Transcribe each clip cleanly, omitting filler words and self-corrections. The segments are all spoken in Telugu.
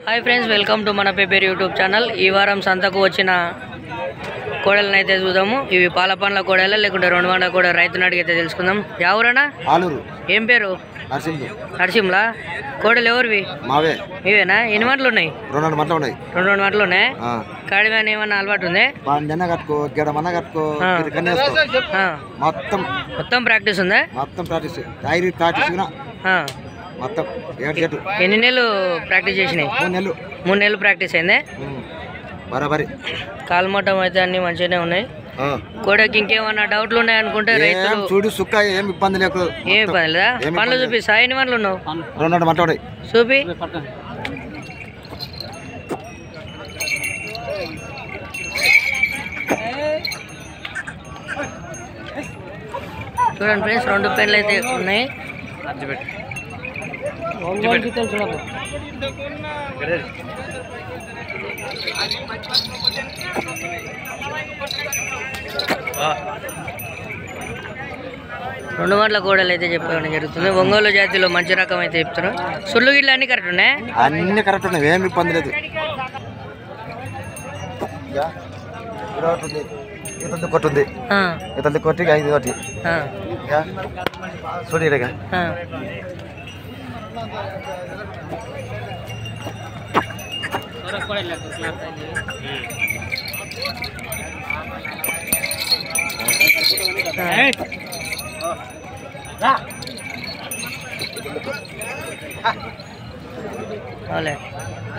हाई फ्रेंड्स वेलकम टू मन पेपर यूट्यूब चैनल ई वारं संतकु वच्चिन కోడలను అయితే చూద్దాము ఇవి పాల పండ్ల కోడల లేకుంటే రెండు వండ కోడ రైతుని అడిగితే తెలుసుకుందాం ఎవరన్నా ఆలూరు ఏం పేరు నరసింహలా కోడలు ఎవరివి మావే ఇవేనా ఎన్ని మాటలు ఉన్నాయి రెండు మాటలు ఉన్నాయి కాడివాని ఏమన్నా అలవాటు ఉంది మొత్తం ప్రాక్టీస్ ఉందా మొత్తం ఎన్ని నెలలు ప్రాక్టీస్ చేసినాయి 3 నెలలు ప్రాక్టీస్ అయిందే బరాబరి కాల్మటం అయితే అన్ని మంచిగానే ఉన్నాయి కోడకి ఇంకేమన్నా డౌట్లు ఉన్నాయి అనుకుంటే రైతులు చూడు సుక్క ఏం ఇబ్బంది లేదు ఏం ఇబ్బంది లేదా పండ్లు చూపి సాయిని పండ్లు ఉన్నావు రెండు మాట్లాడాయి చూపి చూడండి ఫ్రెండ్స్ రెండు పెన్లు అయితే ఉన్నాయి రెండు గంటల కోడలు అయితే చెప్పడం జరుగుతుంది ఒంగోలు జాతిలో మంచి రకం అయితే చెప్తారు సుళ్ళు గిట్ల అన్ని కరెక్ట్ ఉన్నాయి అన్ని కరెక్ట్ ఉన్నాయి ఏమి ఇబ్బంది లేదు ఇతను కొట్టుంది ఇతను కొట్టి 5 కొట్టి చూడగా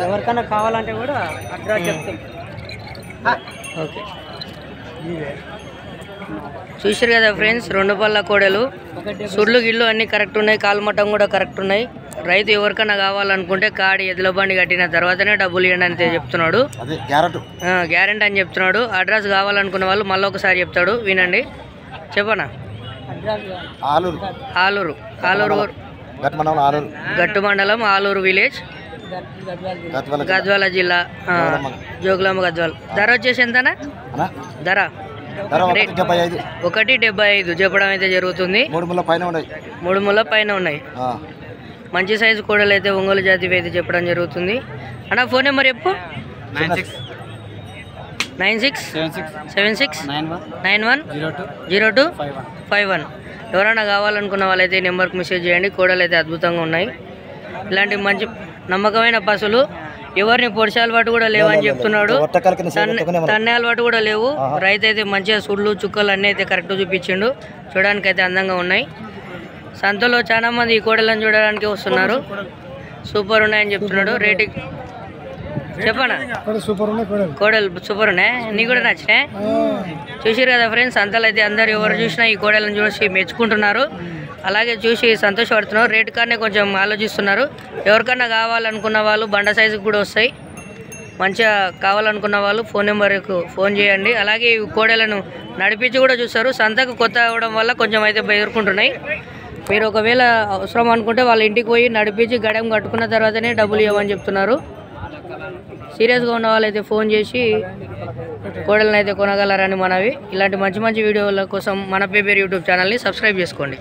ఎవరికైనా కావాలంటే కూడా అడ్రస్ చెప్తాం ఓకే చూసారు కదా ఫ్రెండ్స్ రెండు పళ్ళ కోడలు సుళ్ళు గిళ్ళు అన్ని కరెక్ట్ ఉన్నాయి కాల్మటం కూడా కరెక్ట్ ఉన్నాయి రైతు ఎవరికైనా కావాలనుకుంటే కాడి ఎద్దుల బండి కట్టిన తర్వాతనే డబ్బులు ఇవ్వండి అని చెప్తున్నాడు గ్యారెంటీ అని చెప్తున్నాడు అడ్రస్ కావాలనుకున్న వాళ్ళు మళ్ళీ ఒకసారి చెప్తాడు వినండి చెప్పనా ఆలూరు గట్టు మండలం ఆలూరు విలేజ్ గద్వాల జిల్లా జోగులాంబ గద్వాల ధర వచ్చేసి ఎంతనా ధర 1.75 చెప్పడం అయితే జరుగుతుంది 3 ముళ్ళ పైన ఉన్నాయి మంచి సైజు కోడలు అయితే ఒంగోలు జాతి అయితే చెప్పడం జరుగుతుంది అన్న ఫోన్ నెంబర్ చెప్పు 9676910251 ఎవరైనా కావాలనుకున్న వాళ్ళైతే ఈ నెంబర్కి మెసేజ్ చేయండి కోడలు అయితే అద్భుతంగా ఉన్నాయి ఇలాంటి మంచి నమ్మకమైన పశువులు ఎవరిని పొడిచే అలవాటు కూడా లేవని చెప్తున్నాడు తన్నే అలవాటు కూడా లేవు రైతు అయితే మంచిగా సుళ్ళు చుక్కలు అన్నీ అయితే కరెక్ట్ చూపించిండు చూడడానికి అయితే అందంగా ఉన్నాయి సంతలో చాలా మంది ఈ కోడలను చూడడానికి వస్తున్నారు సూపర్ ఉన్నాయని చెప్తున్నాడు రేటింగ్ చెప్పనా కోడలు సూపర్ ఉన్నాయి నీకు కూడా నచ్చినాయి చూసారు కదా ఫ్రెండ్స్ సంతలు అయితే అందరు ఎవరు చూసినా ఈ కోడలను చూసి మెచ్చుకుంటున్నారు అలాగే చూసి సంతోషపడుతున్నారు రేటు కానీ కొంచెం ఆలోచిస్తున్నారు ఎవరికన్నా కావాలనుకున్న వాళ్ళు బండ సైజుకి కూడా వస్తాయి మంచిగా కావాలనుకున్న వాళ్ళు ఫోన్ నెంబర్కు ఫోన్ చేయండి అలాగే ఈ కోడలను నడిపించి కూడా చూస్తారు సంతకు కొత్త అవడం వల్ల కొంచెం అయితే బెదురుకుంటున్నాయి మీరు ఒకవేళ అవసరం అనుకుంటే వాళ్ళ ఇంటికి పోయి నడిపించి గడెం కట్టుకున్న తర్వాతనే డబ్బులు ఇవ్వమని చెప్తున్నారు సీరియస్గా ఉన్న వాళ్ళైతే ఫోన్ చేసి కోడలను అయితే కొనగలరని మనవి ఇలాంటి మంచి మంచి వీడియోల కోసం మన పేపర్ యూట్యూబ్ ఛానల్ని సబ్స్క్రైబ్ చేసుకోండి